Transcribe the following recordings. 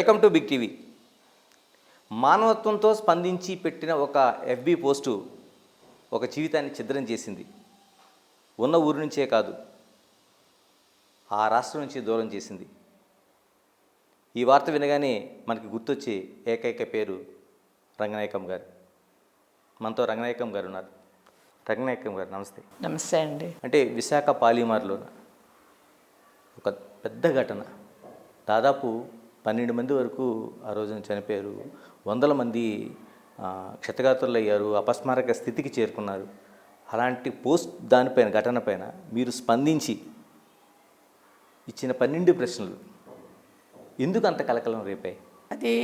Welcome to big TV. మానవత్వంతో స్పందించి పెట్టిన ఒక ఎఫ్బి పోస్టు ఒక జీవితాన్ని ఛిద్రం చేసింది. ఉన్న ఊరి నుంచే కాదు, ఆ రాష్ట్రం నుంచి దూరం చేసింది. ఈ వార్త వినగానే మనకి గుర్తొచ్చే ఏకైక పేరు రంగనాయకం గారు. మనతో రంగనాయకం గారు ఉన్నారు. రంగనాయకం గారు నమస్తే. నమస్తే అండి. అంటే విశాఖ పాలిమార్లో ఒక పెద్ద ఘటన, దాదాపు 12 మంది వరకు ఆ రోజున చనిపోయారు. వందల మంది క్షతగాత్రులు అయ్యారు, అపస్మారక స్థితికి చేరుకున్నారు. అలాంటి పోస్ట్ దానిపైన ఘటన పైన మీరు స్పందించి ఇచ్చిన 12 ప్రశ్నలు ఎందుకు అంత కలకలం రేపాయి? అది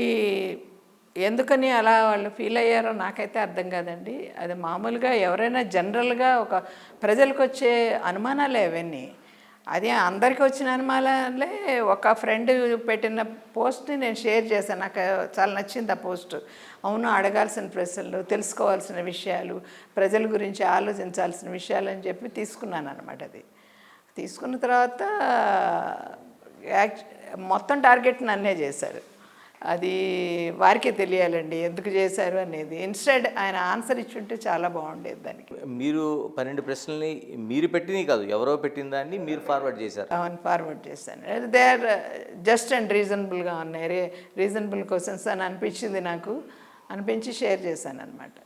ఎందుకని అలా వాళ్ళు ఫీల్ అయ్యారో నాకైతే అర్థం కాదండి. అది మామూలుగా ఎవరైనా జనరల్గా ఒక ప్రజలకు వచ్చే అనుమానాలే అవన్నీ. అది అందరికీ వచ్చిన అనుమానాలే. ఒక ఫ్రెండ్ పెట్టిన పోస్ట్ని నేను షేర్ చేశాను. నాకు చాలా నచ్చింది ఆ పోస్ట్. అవును, అడగాల్సిన ప్రశ్నలు, తెలుసుకోవాల్సిన విషయాలు, ప్రజల గురించి ఆలోచించాల్సిన విషయాలు అని చెప్పి తీసుకున్నాను అనమాట. అది తీసుకున్న తర్వాత మొత్తం టార్గెట్ నన్నే చేశారు. అది వారికే తెలియాలండి ఎందుకు చేశారు అనేది. ఇన్స్టెడ్ ఆయన ఆన్సర్ ఇచ్చుంటే చాలా బాగుండేది. దానికి మీరు 12 ప్రశ్నల్ని మీరు పెట్టినవి కాదు, ఎవరో పెట్టిన దాన్ని మీరు ఫార్వర్డ్ చేశారు. అవును, ఫార్వర్డ్ చేశాను. దే ఆర్ జస్ట్ అండ్ రీజనబుల్గా ఉన్నాయి, రీజనబుల్ క్వశ్చన్స్ అని అనిపించింది నాకు. అనిపించి షేర్ చేశాను అనమాట.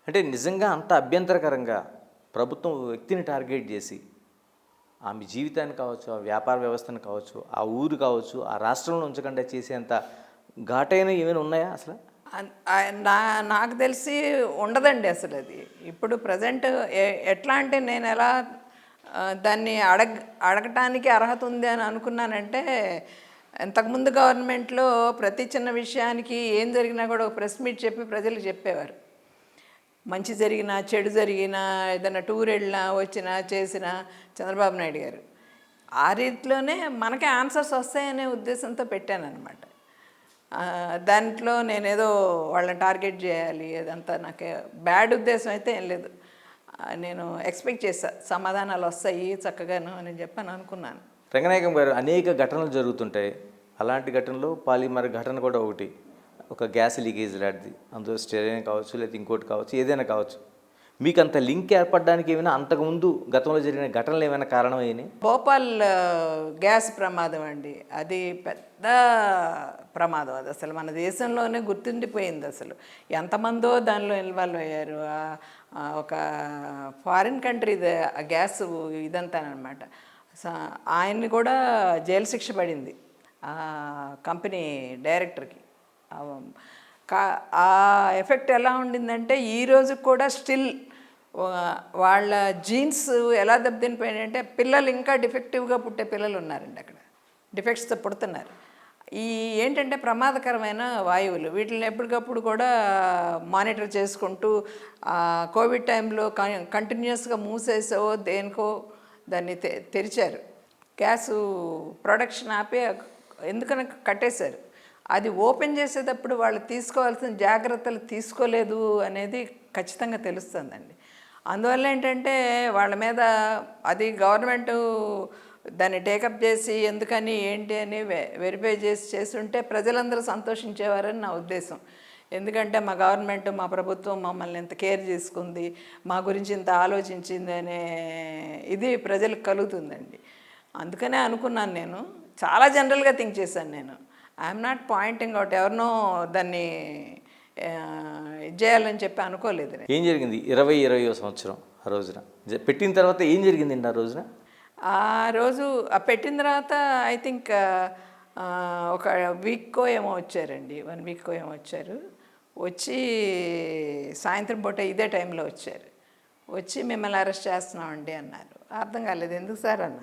అంటే నిజంగా అంత అభ్యంతరకరంగా ప్రభుత్వం వ్యక్తిని టార్గెట్ చేసి ఆమె జీవితాన్ని కావచ్చు, ఆ వ్యాపార వ్యవస్థను కావచ్చు, ఆ ఊరు కావచ్చు, ఆ రాష్ట్రంలో ఉంచకుండా చేసేంత ఘాటైన ఏమైనా ఉన్నాయా అసలు? నాకు తెలిసి ఉండదండి అసలు. అది ఇప్పుడు ప్రజెంట్ ఎట్లా అంటే నేను ఎలా దాన్ని అడగటానికి అర్హత ఉంది అని అనుకున్నానంటే, ఇంతకుముందు గవర్నమెంట్లో ప్రతి చిన్న విషయానికి ఏం జరిగినా కూడా ఒక ప్రెస్ మీట్ చెప్పి ప్రజలకు చెప్పేవారు. మంచి జరిగినా చెడు జరిగినా ఏదైనా టూర్ వెళ్ళినా వచ్చినా చేసినా చంద్రబాబు నాయుడు గారు ఆ రీతిలోనే మనకే ఆన్సర్స్ వస్తాయనే ఉద్దేశంతో పెట్టాను అనమాట. దాంట్లో నేనేదో వాళ్ళని టార్గెట్ చేయాలి అదంతా నాకు బ్యాడ్ ఉద్దేశం అయితే ఏం లేదు. నేను ఎక్స్పెక్ట్ చేశా సమాధానాలు వస్తాయి చక్కగాను అని చెప్పని అనుకున్నాను. రంగనాయకం గారు, అనేక ఘటనలు జరుగుతుంటాయి. అలాంటి ఘటనలో పాలిమర్ ఘటన కూడా ఒకటి. ఒక గ్యాస్ లీకేజ్ లాంటిది, అందులో స్టెరైన్ కావచ్చు, లేదా ఇంకోటి కావచ్చు, ఏదైనా కావచ్చు. మీకు అంత లింక్ ఏర్పడడానికి ఏమైనా అంతకుముందు గతంలో జరిగిన ఘటనలు ఏమైనా కారణమైనాయి? భోపాల్ గ్యాస్ ప్రమాదం అండి, అది పెద్ద ప్రమాదం. అది అసలు మన దేశంలోనే గుర్తుండిపోయింది. అసలు ఎంతమందో దానిలో ఇన్వాల్వ్ అయ్యారు. ఒక ఫారిన్ కంట్రీ గ్యాస్ ఇదంతా అనమాట. ఆయన్ని కూడా జైలు శిక్ష పడింది ఆ కంపెనీ డైరెక్టర్కి. ఆ ఎఫెక్ట్ ఎలా ఉండిందంటే ఈరోజు కూడా స్టిల్ వాళ్ళ జీన్స్ ఎలా దెబ్బతినిపోయాయంటే, పిల్లలు ఇంకా డిఫెక్టివ్గా పుట్టే పిల్లలు ఉన్నారండి అక్కడ, డిఫెక్ట్స్తో పుడుతున్నారు. ఈ ఏంటంటే ప్రమాదకరమైన వాయువులు, వీటిని ఎప్పటికప్పుడు కూడా మానిటర్ చేసుకుంటూ కోవిడ్ టైంలో కంటిన్యూస్గా మూసేసో దేనికో దాన్ని తెరిచారు. గ్యాసు ప్రొడక్షన్ ఆపి ఎందుకని కట్టేశారు. అది ఓపెన్ చేసేటప్పుడు వాళ్ళు తీసుకోవాల్సిన జాగ్రత్తలు తీసుకోలేదు అనేది ఖచ్చితంగా తెలుస్తుందండి. అందువల్ల ఏంటంటే వాళ్ళ మీద అది గవర్నమెంటు దాన్ని టేకప్ చేసి ఎందుకని ఏంటి అని వెరిఫై చేసి ఉంటే ప్రజలందరూ సంతోషించేవారని నా ఉద్దేశం. ఎందుకంటే మా గవర్నమెంట్, మా ప్రభుత్వం మమ్మల్ని ఇంత కేర్ చేసుకుంది, మా గురించి ఇంత ఆలోచించింది అనే ఇది ప్రజలకు కలుగుతుందండి. అందుకనే అనుకున్నాను. నేను చాలా జనరల్గా థింక్ చేశాను. నేను ఐఎమ్ నాట్ పాయింటింగ్ అవుట్, ఎవరినో దాన్ని చేయాలని చెప్పి అనుకోలేదు. ఏం జరిగింది 2020వ సంవత్సరం ఆ రోజున పెట్టిన తర్వాత ఏం జరిగిందండి ఆ రోజున? ఆ రోజు పెట్టిన తర్వాత ఐ థింక్ ఒక వీక్కో ఏమో వచ్చారండి, 1 వీక్కో ఏమో వచ్చారు. వచ్చి సాయంత్రం పూట ఇదే టైంలో వచ్చారు. వచ్చి మిమ్మల్ని అరెస్ట్ చేస్తున్నామండి అన్నారు. అర్థం కాలేదు, ఎందుకు సార్ అన్న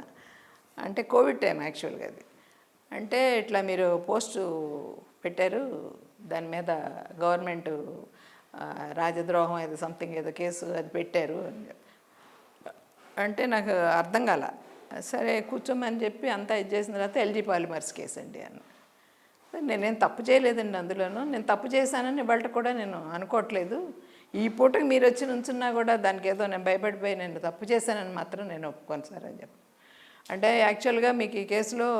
అంటే కోవిడ్ టైం యాక్చువల్గా అది. అంటే ఇట్లా మీరు పోస్టు పెట్టారు, దాని మీద గవర్నమెంటు రాజద్రోహం ఏదో సంథింగ్ ఏదో కేసు అది పెట్టారు అని అంటే నాకు అర్థం కాల. సరే కూర్చోమని చెప్పి అంతా ఇది చేసిన తర్వాత ఎల్జీ పాలిమర్స్ కేసు అండి అన్న. నేనేం తప్పు చేయలేదండి అందులోనూ. నేను తప్పు చేశానని ఇవాళ కూడా నేను అనుకోవట్లేదు. ఈ పూటకి మీరు వచ్చి నుంచున్నా కూడా దానికి ఏదో నేను భయపడిపోయి నేను తప్పు చేశానని మాత్రం నేను ఒప్పుకోను సార్ అని చెప్పి. అంటే యాక్చువల్గా మీకు ఈ కేసులో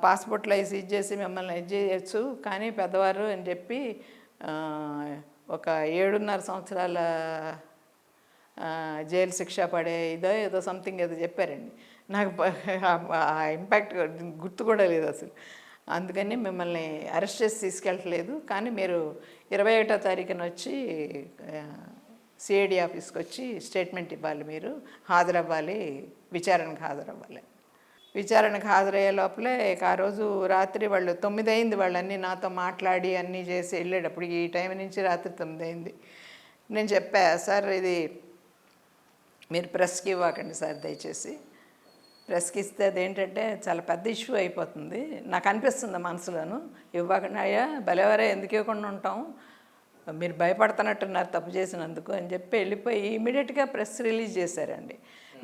పాస్పోర్ట్లో వేసి ఇచ్చేసి మిమ్మల్ని ఇది చేయొచ్చు, కానీ పెద్దవారు అని చెప్పి ఆ, ఒక 7.5 సంవత్సరాల జైలు శిక్ష పడే ఏదో సంథింగ్ ఏదో చెప్పారండి. నాకు ఆ ఇంపాక్ట్ గుర్తు కూడా లేదు అసలు. అందుకని మిమ్మల్ని అరెస్ట్ చేసి తీసుకెళ్ళట్లేదు, కానీ మీరు 21వ తారీఖున వచ్చి సిఐడి ఆఫీస్కి వచ్చి స్టేట్మెంట్ ఇవ్వాలి, మీరు హాజరవ్వాలి, విచారణకు హాజరవ్వాలి. విచారణకు హాజరయ్యే లోపలే ఇక ఆ రోజు రాత్రి వాళ్ళు 9 అయింది, వాళ్ళు అన్నీ నాతో మాట్లాడి అన్నీ చేసి వెళ్ళేటప్పుడు ఈ టైం నుంచి రాత్రి 9 అయింది. నేను చెప్పా, సార్ ఇది మీరు ప్రెస్కి ఇవ్వకండి సార్ దయచేసి, ప్రెస్కి ఇస్తే అదేంటంటే చాలా పెద్ద ఇష్యూ అయిపోతుంది, నాకు అనిపిస్తుంది మనసులోను, ఇవ్వకండి అయ్యా భలేవారే ఎందుకు ఇవ్వకుండా ఉంటాం, మీరు భయపడుతున్నట్టున్నారు తప్పు చేసినందుకు అని చెప్పి వెళ్ళిపోయి ఇమీడియట్గా ప్రెస్ రిలీజ్ చేశారండి.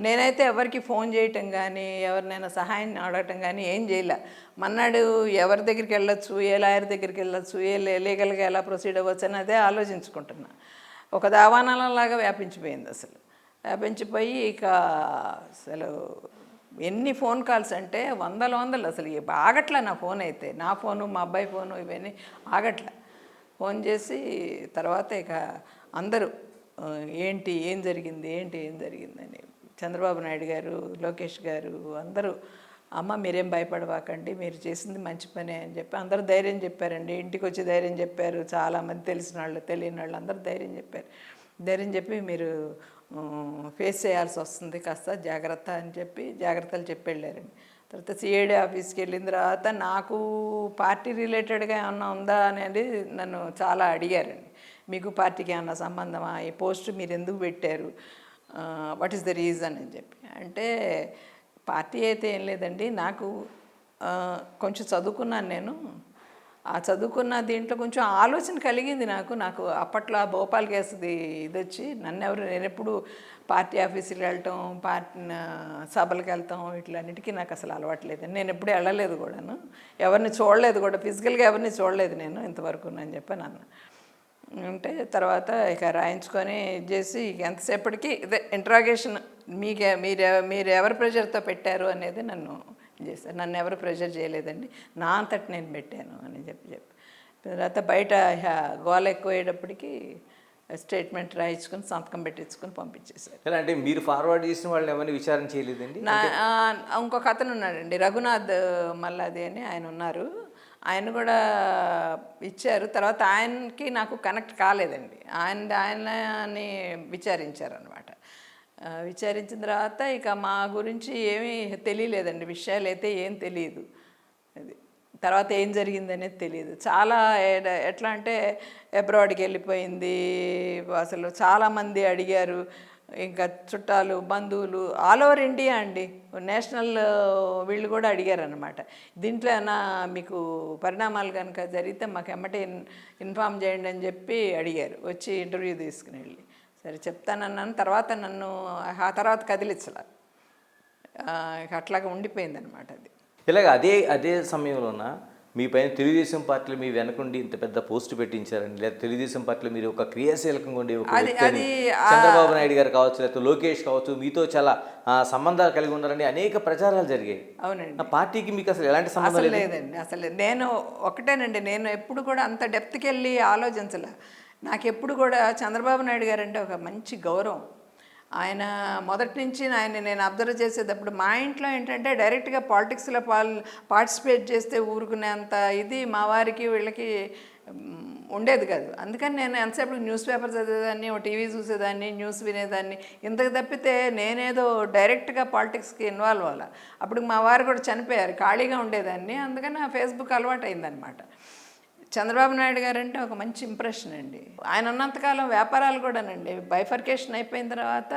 నేనైతే ఎవరికి ఫోన్ చేయటం కానీ ఎవరినైనా సహాయం అడగటం కానీ ఏం చేయలే. మన్నాడు ఎవరి దగ్గరికి వెళ్ళొచ్చు, ఏ లాయర్ దగ్గరికి వెళ్ళొచ్చు, లీగల్గా ఎలా ప్రొసీడ్ అవ్వచ్చు అని అదే ఆలోచించుకుంటున్నా. ఒక దావానలాగా వ్యాపించిపోయింది అసలు. వ్యాపించిపోయి ఇక అసలు ఎన్ని ఫోన్ కాల్స్ అంటే వందలు అసలు ఆగట్లే. నా ఫోన్ అయితే, నా ఫోను మా అబ్బాయి ఫోను ఇవన్నీ ఆగట్లే. ఫోన్ చేసి తర్వాత ఇక అందరూ ఏం జరిగిందని చంద్రబాబు నాయుడు గారు, లోకేష్ గారు అందరూ, అమ్మ మీరేం భయపడవాకండి, మీరు చేసింది మంచి పనే అని చెప్పి అందరూ ధైర్యం చెప్పారండి. ఇంటికి వచ్చి ధైర్యం చెప్పారు, చాలామంది తెలిసిన వాళ్ళు తెలియని వాళ్ళు అందరూ ధైర్యం చెప్పారు. ధైర్యం చెప్పి మీరు ఫేస్ చేయాల్సి వస్తుంది, కాస్త జాగ్రత్త అని చెప్పి జాగ్రత్తలు చెప్పి వెళ్ళారండి. తర్వాత సిఐడి ఆఫీస్కి వెళ్ళిన తర్వాత నాకు పార్టీ రిలేటెడ్గా ఏమన్నా ఉందా అనేది నన్ను చాలా అడిగారండి. మీకు పార్టీకి ఏమన్నా సంబంధమా, ఈ పోస్ట్ మీరు ఎందుకు పెట్టారు, వాట్ ఈస్ ద రీజన్ అని చెప్పి అంటే, పార్టీ అయితే ఏం లేదండి, నాకు కొంచెం చదువుకున్నాను నేను, ఆ చదువుకున్న దీంట్లో కొంచెం ఆలోచన కలిగింది నాకు అప్పట్లో ఆ భోపాల్ కేసుది ఇది వచ్చి నేను ఎప్పుడు పార్టీ ఆఫీసుకి వెళ్ళటం, పార్టీ సభలకు వెళ్తాం, ఇట్లన్నిటికీ నాకు అసలు అలవాట్లేదు. నేను ఎప్పుడూ వెళ్ళలేదు కూడాను, ఎవరిని చూడలేదు కూడా, ఫిజికల్గా ఎవరిని చూడలేదు నేను ఇంతవరకు అని చెప్పాను అన్న. అంటే తర్వాత ఇక రాయించుకొని ఇది చేసి ఇక ఎంతసేపటికి ఇదే ఇంట్రాగేషన్, మీరు ఎవరి ప్రెషర్తో పెట్టారు అనేది నన్ను చేశారు. నన్ను ఎవరు ప్రెషర్ చేయలేదండి, నా అంతటి నేను పెట్టాను అని చెప్పి తర్వాత బయట గోల ఎక్కువయ్యేటప్పటికి స్టేట్మెంట్ రాయించుకొని సంతకం పెట్టించుకొని పంపించేశారు. ఎలా అంటే మీరు ఫార్వర్డ్ చేసిన వాళ్ళని ఎవరిని విచారణ చేయలేదండి? ఇంకొక అతను ఉన్నాడండి, రఘునాథ్ మల్లాది అని ఆయన ఉన్నారు, ఆయన కూడా ఇచ్చారు. తర్వాత ఆయనకి నాకు కనెక్ట్ కాలేదండి, ఆయన్ని విచారించారనమాట. విచారించిన తర్వాత ఇక మా గురించి ఏమీ తెలియలేదండి, విషయాలు అయితే ఏం తెలియదు. అది తర్వాత ఏం జరిగిందనేది తెలియదు. చాలా ఎట్లా అంటే అబ్రాడ్కి వెళ్ళిపోయింది, అసలు చాలామంది అడిగారు, ఇంకా చుట్టాలు బంధువులు ఆల్ ఓవర్ ఇండియా అండి, నేషనల్ వీళ్ళు కూడా అడిగారనమాట. దీంట్లో ఏమైనా మీకు పరిణామాలు కనుక జరిగితే మాకు ఎమ్మటే ఇన్ఫామ్ చేయండి అని చెప్పి అడిగారు, వచ్చి ఇంటర్వ్యూ తీసుకుని వెళ్ళి. సరే చెప్తానన్నాను. తర్వాత నన్ను ఆ తర్వాత కదిలించాల, అట్లాగా ఉండిపోయిందనమాట అది. ఇలాగ అదే సమయంలోన మీ పైన తెలుగుదేశం పార్టీలో మీ వెనకుండి ఇంత పెద్ద పోస్ట్ పెట్టించారండి, లేదా తెలుగుదేశం పార్టీలో మీరు ఒక క్రియాశీలకంగా ఉండే ఒక వ్యక్తి, చంద్రబాబు నాయుడు గారు కావచ్చు, లేకపోతే లోకేష్ కావచ్చు, మీతో చాలా సంబంధాలు కలిగి ఉన్నారని అనేక ప్రచారాలు జరిగాయి. అవునండి. ఆ పార్టీకి మీకు అసలు ఎలాంటి సంబంధం లేదండి. అసలు నేను ఒకటేనండి, నేను ఎప్పుడు కూడా అంత డెప్త్కి వెళ్ళి ఆలోచించలే. నాకు ఎప్పుడు కూడా చంద్రబాబు నాయుడు గారు అంటే ఒక మంచి గౌరవం. ఆయన మొదటి నుంచి నేను అబ్జర్వ్ చేసేటప్పుడు మా ఇంట్లో ఏంటంటే డైరెక్ట్గా పాలిటిక్స్లో పార్టిసిపేట్ చేస్తే ఊరుకునేంత ఇది మా వారికి వీళ్ళకి ఉండేది కాదు. అందుకని నేను ఎంతసేపు న్యూస్ పేపర్ చదివేదాన్ని, ఓ టీవీ చూసేదాన్ని, న్యూస్ వినేదాన్ని, ఇంతకు తప్పితే నేనేదో డైరెక్ట్గా పాలిటిక్స్కి ఇన్వాల్వ్ అవ్వాలి. అప్పుడు మా వారు కూడా చనిపోయారు, ఖాళీగా ఉండేదాన్ని, అందుకని ఆ ఫేస్బుక్ అలవాటు అయిందనమాట. చంద్రబాబు నాయుడు గారు అంటే ఒక మంచి ఇంప్రెషన్ అండి. ఆయన ఉన్నంతకాలం వ్యాపారాలు కూడానండి, బైఫర్కేషన్ అయిపోయిన తర్వాత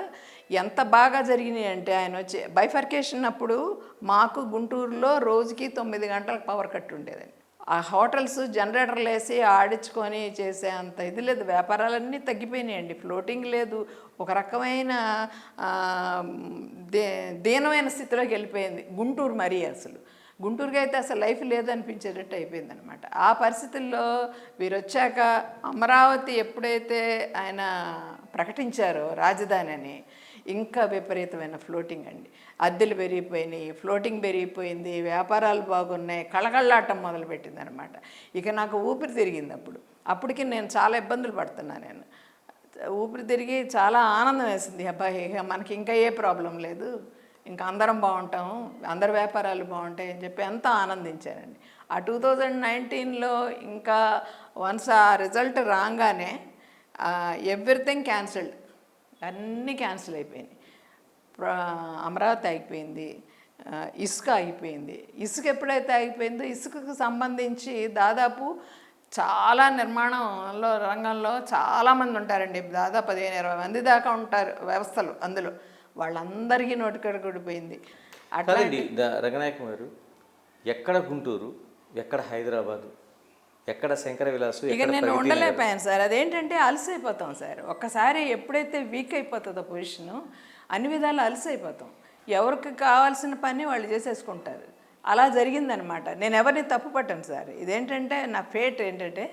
ఎంత బాగా జరిగినాయి అంటే, ఆయన వచ్చి బైఫర్కేషన్ అప్పుడు మాకు గుంటూరులో రోజుకి 9 గంటలకు పవర్ కట్ ఉండేదండి. ఆ హోటల్స్ జనరేటర్లు వేసి ఆడించుకొని చేసే అంత ఇది లేదు, వ్యాపారాలన్నీ తగ్గిపోయినాయండి, ఫ్లోటింగ్ లేదు, ఒక రకమైన దీనమైన స్థితిలోకి వెళ్ళిపోయింది గుంటూరు. మరీ అసలు గుంటూరుకి అయితే అసలు లైఫ్ లేదనిపించేటట్టు అయిపోయిందనమాట. ఆ పరిస్థితుల్లో వీరు వచ్చాక అమరావతి ఎప్పుడైతే ఆయన ప్రకటించారో రాజధాని అని, ఇంకా విపరీతమైన ఫ్లోటింగ్ అండి. అద్దెలు పెరిగిపోయినాయి, ఫ్లోటింగ్ పెరిగిపోయింది, వ్యాపారాలు బాగున్నాయి, కళకళలాటం మొదలుపెట్టింది అనమాట. ఇక నాకు ఊపిరి తిరిగింది అప్పటికి నేను చాలా ఇబ్బందులు పడుతున్నాను. నేను ఊపిరి తిరిగి చాలా ఆనందం వేసింది. అబ్బాయి ఇక మనకి ఇంకా ఏ ప్రాబ్లం లేదు, ఇంకా అందరం బాగుంటాము, అందరి వ్యాపారాలు బాగుంటాయి అని చెప్పి ఎంతో ఆనందించానండి. ఆ 2019లో ఇంకా వన్స్ ఆ రిజల్ట్ రాగానే ఎవ్రీథింగ్ క్యాన్సిల్డ్, అన్నీ క్యాన్సిల్ అయిపోయినాయి. అమరావతి ఆగిపోయింది, ఇసుక ఆగిపోయింది. ఇసుక ఎప్పుడైతే ఆగిపోయిందో ఇసుకకు సంబంధించి దాదాపు చాలా నిర్మాణంలో రంగంలో చాలామంది ఉంటారండి. దాదాపు 15-20 మంది దాకా ఉంటారు వ్యవస్థలు. అందులో వాళ్ళందరికీ నోటికడుగుడిపోయింది. కాదండి రంగనాయకం గారు, ఎక్కడ గుంటూరు, ఎక్కడ హైదరాబాదు, ఎక్కడ శంకర విలాసు, ఇక నేను ఉండలేకపోయాను సార్. అదేంటంటే అలసైపోతాం సార్. ఒక్కసారి ఎప్పుడైతే వీక్ అయిపోతుందో పొజిషను, అన్ని విధాలు అలసైపోతాం. ఎవరికి కావాల్సిన పని వాళ్ళు చేసేసుకుంటారు. అలా జరిగిందనమాట. నేను ఎవరిని తప్పు పట్టాను సార్. ఇదేంటంటే నా ఫేట్ ఏంటంటే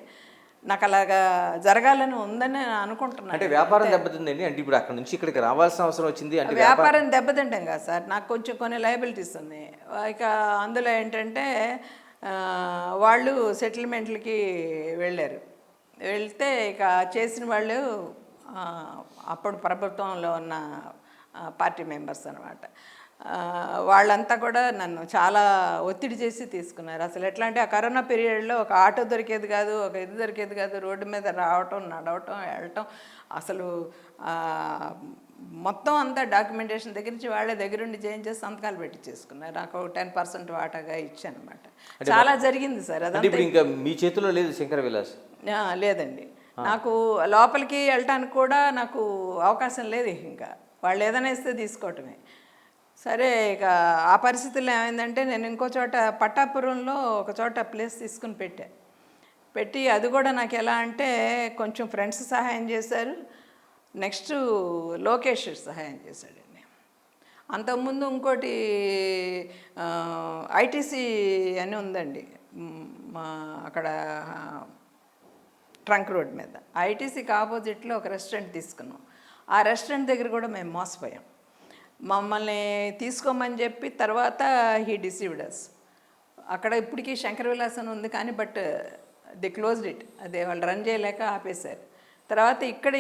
నాకు అలాగా జరగాలని ఉందని అనుకుంటున్నాను. అంటే వ్యాపారం దెబ్బతిందండి. అంటే ఇప్పుడు అక్కడ నుంచి ఇక్కడికి రావాల్సిన అవసరం వచ్చింది అంటే వ్యాపారం దెబ్బతింటాం కదా సార్. నాకు కొంచెం కొన్ని లయబిలిటీస్ ఉన్నాయి. ఇక అందులో ఏంటంటే వాళ్ళు సెటిల్మెంట్లకి వెళ్ళారు. వెళ్తే ఇక చేసిన వాళ్ళు అప్పుడు ప్రభుత్వంలో ఉన్న పార్టీ మెంబర్స్ అనమాట. వాళ్ళంతా కూడా నన్ను చాలా ఒత్తిడి చేసి తీసుకున్నారు. అసలు ఎట్లా అంటే ఆ కరోనా పీరియడ్లో ఒక ఆటో దొరికేది కాదు, ఒక ఇది దొరికేది కాదు. రోడ్డు మీద రావటం, నడవటం, వెళ్ళటం, అసలు మొత్తం అంతా డాక్యుమెంటేషన్ దగ్గర నుంచి వాళ్ళే దగ్గరుండి చేయించేసి సంతకాలు పెట్టి చేసుకున్నారు. నాకు 10% వాటాగా ఇచ్చాను అనమాట. చాలా జరిగింది సార్. అదంతా ఇంకా మీ చేతిలో లేదు శంకర విలాస్? లేదండి. నాకు లోపలికి వెళ్ళటానికి కూడా నాకు అవకాశం లేదు. ఇంకా వాళ్ళు ఏదైనా ఇస్తే తీసుకోవటమే. సరే ఇక ఆ పరిస్థితుల్లో ఏమైందంటే నేను ఇంకో చోట పట్టాపురంలో ఒక చోట ప్లేస్ తీసుకుని పెట్టి అది కూడా నాకు ఎలా అంటే కొంచెం ఫ్రెండ్స్ సహాయం చేశారు. నెక్స్ట్ లోకేష్ సహాయం చేశాడండి. అంతకుముందు ఇంకోటి ఐటీసీ అని ఉందండి మా అక్కడ ట్రంక్ రోడ్ మీద. ఐటీసీకి ఆపోజిట్లో ఒక రెస్టారెంట్ తీసుకున్నాం. ఆ రెస్టారెంట్ దగ్గర కూడా మేము మోసపోయాం. మమ్మల్ని తీసుకోమని చెప్పి తర్వాత హీ డిసీవ్డ్ అస్. అక్కడ ఇప్పటికీ శంకర విలాస్ అని ఉంది కానీ బట్ ది క్లోజ్డ్ ఇట్. అదే వాళ్ళు రన్ చేయలేక ఆపేశారు. తర్వాత ఇక్కడ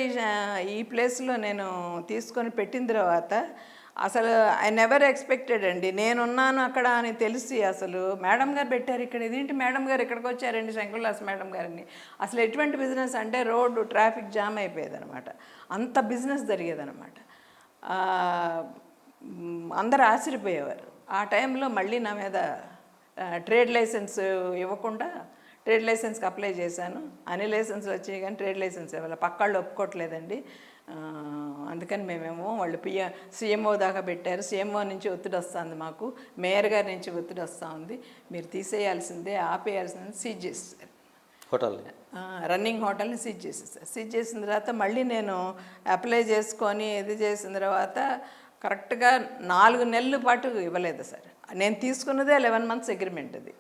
ఈ ప్లేస్లో నేను తీసుకొని పెట్టిన తర్వాత అసలు ఐ నెవర్ ఎక్స్పెక్టెడ్ అండి. నేనున్నాను అక్కడ అని తెలిసి అసలు మేడం గారు పెట్టారు ఇక్కడ, ఇదేంటి మేడం గారు ఇక్కడికి వచ్చారండి శంకర విలాస్ మేడం గారిని. అసలు ఎటువంటి బిజినెస్ అంటే రోడ్డు ట్రాఫిక్ జామ్ అయిపోయేది అనమాట. అంత బిజినెస్ జరిగేదనమాట. అందరూ ఆశ్చర్యపోయేవారు. ఆ టైంలో మళ్ళీ నా మీద ట్రేడ్ లైసెన్స్ ఇవ్వకుండా ట్రేడ్ లైసెన్స్కి అప్లై చేశాను. అన్ని లైసెన్స్లు వచ్చాయి కానీ ట్రేడ్ లైసెన్స్ ఇవ్వాలి. పక్కాళ్ళు ఒప్పుకోవట్లేదండి. అందుకని మేమేమో వాళ్ళు సీఎంఓ దాకా పెట్టారు. సీఎంఓ నుంచి ఒత్తిడి వస్తుంది, మాకు మేయర్ గారి నుంచి ఒత్తిడి వస్తూ ఉంది, మీరు తీసేయాల్సిందే, ఆపేయాల్సిందే. సీజ్ చేసేసారు హోటల్, రన్నింగ్ హోటల్ని సీజ్ చేసేసారు. సీజ్ చేసిన తర్వాత మళ్ళీ నేను అప్లై చేసుకొని ఇది చేసిన తర్వాత కరెక్ట్గా 4 నెలల పాటు ఇవ్వలేదు సార్. నేను తీసుకున్నదే 11 months అగ్రిమెంట్. అది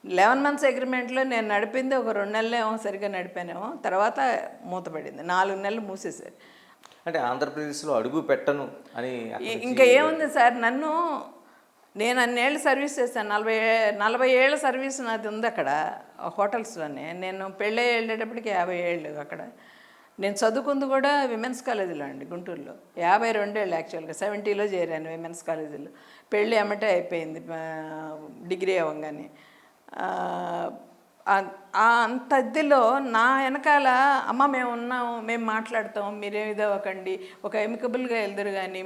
11 months అగ్రిమెంట్లో నేను నడిపింది ఒక 2 నెలలేమో సరిగ్గా నడిపానేమో. తర్వాత మూతపడింది. 4 నెలలు మూసేశారు. అంటే ఆంధ్రప్రదేశ్లో అడుగు పెట్టను అని ఇంకా ఏముంది సార్. నేను అన్నేళ్ళు సర్వీస్ చేశాను. 40 ఏళ్ళ సర్వీస్ నాది ఉంది అక్కడ హోటల్స్లోనే. నేను పెళ్ళి వెళ్ళేటప్పటికి 50 ఏళ్ళు అక్కడ. నేను చదువుకుంది కూడా విమెన్స్ కాలేజీలో అండి, గుంటూరులో. 52 ఏళ్ళు యాక్చువల్గా. 70లో చేరాను విమెన్స్ కాలేజీలో. పెళ్ళి ఎమ్మటే అయిపోయింది డిగ్రీ అవ్వగానే. అంత ఇదిలో నా వెనకాల అమ్మ మేము ఉన్నాము, మేము మాట్లాడతాం, మీరేం ఇదవ్వకండి, ఒక ఎమికబుల్గా వెళ్దురు కానీ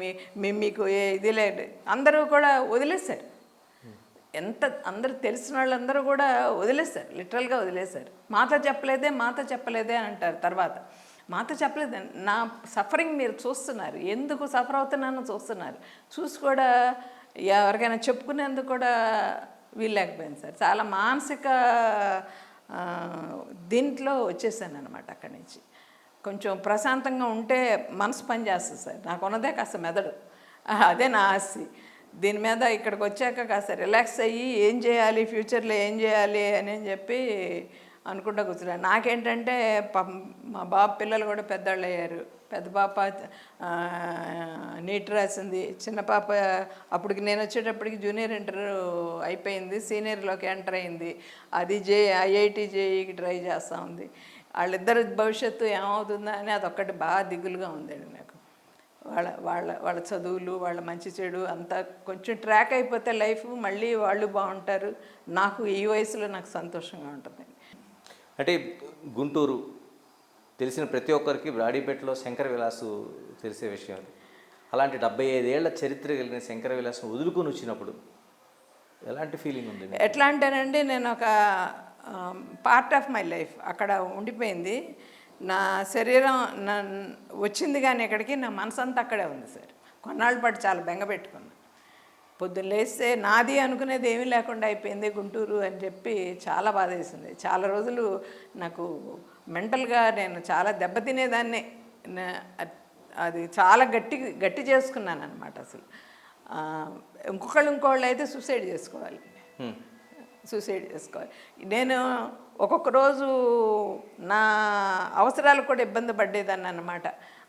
మీకు ఇది లేదు. అందరూ కూడా వదిలేశారు. అందరూ తెలిసిన వాళ్ళందరూ కూడా వదిలేశారు, లిటరల్గా వదిలేశారు. మాతో చెప్పలేదే అని అంటారు. తర్వాత మాతో చెప్పలేదు. నా సఫరింగ్ మీరు చూస్తున్నారు, ఎందుకు సఫర్ అవుతున్నానో చూస్తున్నారు. చూసి కూడా ఎవరికైనా చెప్పుకునేందుకు కూడా వీల్లేకపోయింది సార్. చాలా మానసిక దీంట్లో వచ్చేసాను అనమాట. అక్కడి నుంచి కొంచెం ప్రశాంతంగా ఉంటే మనసు పనిచేస్తుంది సార్. నాకు ఉన్నదే కాస్త మెదడు, అదే నా ఆస్తి. దీని మీద ఇక్కడికి వచ్చాక కాస్త రిలాక్స్ అయ్యి ఏం చేయాలి, ఫ్యూచర్లో ఏం చేయాలి అని చెప్పి అనుకుంటా కూర్చున్నాను. నాకేంటంటే పాపం మా బాబు పిల్లలు కూడా పెద్దవాళ్ళు అయ్యారు. పెద్ద పాప నీట్ రాసింది, చిన్న పాప అప్పటికి నేను వచ్చేటప్పటికి జూనియర్ ఇంటర్ అయిపోయింది, సీనియర్లోకి ఎంటర్ అయింది. అది ఐఐటి జేఈకి ట్రై చేస్తూ ఉంది. వాళ్ళిద్దరి భవిష్యత్తు ఏమవుతుందా అని అదొక్కటి బాగా దిగులుగా ఉందండి నాకు. వాళ్ళ వాళ్ళ వాళ్ళ చదువులు, వాళ్ళ మంచి చెడు అంతా కొంచెం ట్రాక్ అయిపోతే లైఫ్ మళ్ళీ వాళ్ళు బాగుంటారు. నాకు ఈ వయసులో నాకు సంతోషంగా ఉంటుంది. అంటే గుంటూరు తెలిసిన ప్రతి ఒక్కరికి బ్రాడీపేటలో శంకర విలాసు తెలిసే విషయం అది. అలాంటి 75 ఏళ్ల చరిత్ర కలిగిన శంకర విలాసం వదులుకొని వచ్చినప్పుడు ఎలాంటి ఫీలింగ్ ఉంది? ఎట్లా అంటేనండి, నేను ఒక పార్ట్ ఆఫ్ మై లైఫ్ అక్కడ ఉండిపోయింది. నా శరీరం వచ్చింది కానీ ఎక్కడికి, నా మనసు అంతా అక్కడే ఉంది సార్. కొన్నాళ్ళ పాటు చాలా బెంగ పెట్టుకున్నాను. పొద్దున్న లేస్తే నాది అనుకునేది ఏమీ లేకుండా అయిపోయింది గుంటూరు అని చెప్పి చాలా బాధ వేసింది. చాలా రోజులు నాకు మెంటల్గా నేను చాలా దెబ్బతినేదాన్ని. అది చాలా గట్టి చేసుకున్నాను అనమాట. అసలు ఇంకోళ్ళు అయితే సూసైడ్ చేసుకోవాలి. నేను ఒక్కొక్క రోజు నా అవసరాలకు కూడా ఇబ్బంది పడ్డేదాన్ని అన్నమాట.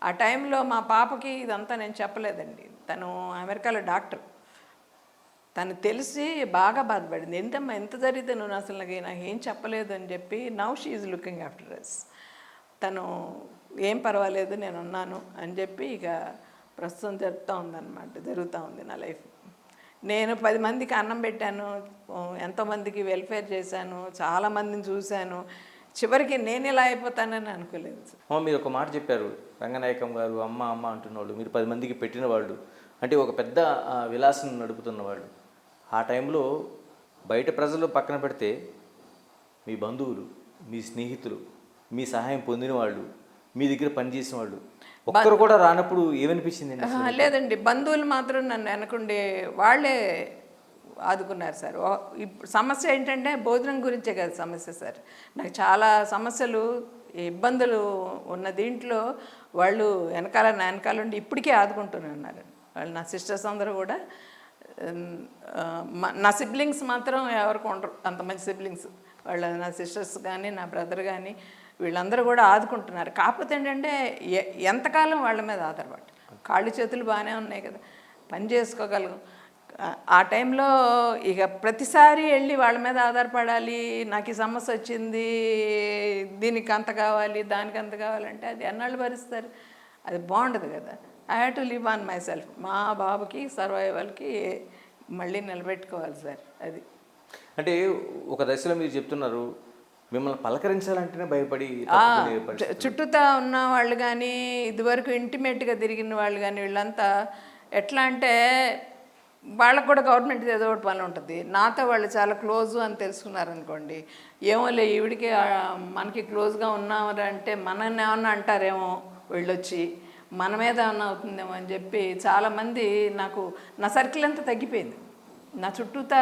ఆ టైంలో మా పాపకి ఇదంతా నేను చెప్పలేదండి. తను అమెరికాలో డాక్టర్. తను తెలిసి బాగా బాధపడింది. ఏంటమ్మా ఎంత జరిగితే నువ్వు అసలు నాకు ఏం చెప్పలేదు అని చెప్పి. Now she is looking after us. తను ఏం పర్వాలేదు నేను ఉన్నాను అని చెప్పి ఇక ప్రస్తుతం జరుగుతూ ఉంది నా లైఫ్. నేను 10 మందికి అన్నం పెట్టాను, ఎంతోమందికి వెల్ఫేర్ చేశాను, చాలామందిని చూశాను. చివరికి నేను ఇలా అయిపోతానని అనుకోలేదు. మీరు ఒక మాట చెప్పారు, రంగనాయకం గారు అమ్మ అమ్మ అంటున్నవాళ్ళు, మీరు 10 మందికి పెట్టిన వాళ్ళు, అంటే ఒక పెద్ద విలాసం నడుపుతున్నవాళ్ళు. ఆ టైంలో బయట ప్రజలు పక్కన పెడితే మీ బంధువులు, మీ స్నేహితులు, మీ సహాయం పొందిన వాళ్ళు, మీ దగ్గర పనిచేసిన వాళ్ళు ఒక్కరు కూడా రానప్పుడు ఏమనిపించింది? లేదండి, బంధువులు మాత్రం నన్ను వెనకుండి వాళ్ళే ఆదుకున్నారు సార్. ఇప్పుడు సమస్య ఏంటంటే భోజనం గురించే కదా సమస్య సార్. నాకు చాలా సమస్యలు, ఇబ్బందులు ఉన్న దీంట్లో వాళ్ళు నా వెనకాల ఉండి ఇప్పటికీ ఆదుకుంటూనే ఉన్నారు వాళ్ళు. నా సిస్టర్స్ అందరూ కూడా. నా సిబ్లింగ్స్ మాత్రం ఎవరికి ఉండరు అంత మంచి సిబ్లింగ్స్ వాళ్ళు. నా సిస్టర్స్ కానీ నా బ్రదర్ కానీ వీళ్ళందరూ కూడా ఆదుకుంటున్నారు. కాకపోతే ఏంటంటే ఎంతకాలం వాళ్ళ మీద ఆధారపడి, కాళ్ళు చేతులు బాగానే ఉన్నాయి కదా, పని చేసుకోగలం. ఆ టైంలో ఇక ప్రతిసారి వెళ్ళి వాళ్ళ మీద ఆధారపడాలి. నాకు ఈ సమస్య వచ్చింది, దీనికి అంత కావాలి, దానికి అంత కావాలంటే అది ఎన్నాళ్ళు భరిస్తారు? అది బాగుండదు కదా. I have to live on my self. మా బాబుకి సర్వైవల్కి మళ్ళీ నిలబెట్టుకోవాలి సార్. అది అంటే ఒక దశలో మీరు చెప్తున్నారు, మిమ్మల్ని పలకరించాలంటేనే భయపడి చుట్టూతా ఉన్న వాళ్ళు కానీ, ఇదివరకు ఇంటిమేట్గా తిరిగిన వాళ్ళు కానీ, వీళ్ళంతా ఎట్లా అంటే వాళ్ళకు కూడా గవర్నమెంట్ ఏదో ఒకటి పని ఉంటుంది. నాతో వాళ్ళు చాలా క్లోజు అని తెలుసుకున్నారనుకోండి, ఏమోలే ఈవిడికి మనకి క్లోజ్గా ఉన్నారంటే మనల్ని ఏమన్నా అంటారేమో వీళ్ళొచ్చి, మన మీద ఏమన్నా అవుతుందేమో అని చెప్పి చాలామంది నాకు, నా సర్కిల్ అంతా తగ్గిపోయింది, నా చుట్టూతా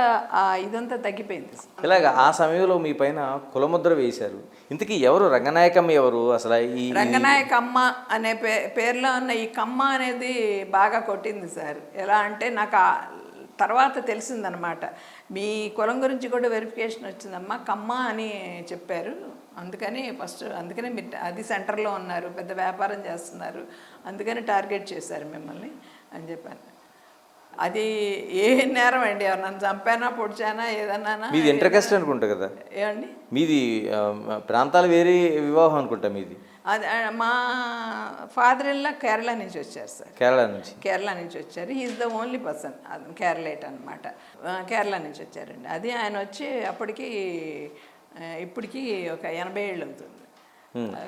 ఇదంతా తగ్గిపోయింది. ఇలాగ ఆ సమయంలో మీ పైన కులముద్ర వేశారు. ఇంతకీ ఎవరు రంగనాయకమ్మ? ఎవరు అసలు? ఈ రంగనాయకమ్మ అనే పేరులో ఉన్న ఈ కమ్మ అనేది బాగా కొట్టింది సార్. ఎలా అంటే నాకు తర్వాత తెలిసిందనమాట, మీ కులం గురించి కూడా వెరిఫికేషన్ వచ్చిందమ్మా, కమ్మ అని చెప్పారు, అందుకని మీరు అది సెంటర్లో ఉన్నారు, పెద్ద వ్యాపారం చేస్తున్నారు, అందుకని టార్గెట్ చేశారు మిమ్మల్ని అని చెప్పాను. అది ఏ నేరం అండి? ఎవరు నన్ను చంపానా, పొడిచానా, ఏదన్నా? మీది ఇంటర్కాస్ట్ అనుకుంటా కదా? ఏమండి, మీది ప్రాంతాలు వేరే వివాహం అనుకుంటా మీది? అది మా ఫాదర్ ఇన్ లా కేరళ నుంచి వచ్చారు సార్. కేరళ నుంచి వచ్చారు. హీఈస్ ద ఓన్లీ పర్సన్, కేరళేట్ అనమాట. కేరళ నుంచి వచ్చారండి. అది ఆయన వచ్చి ఇప్పటికి ఒక 80 ఏళ్ళు అవుతుంది.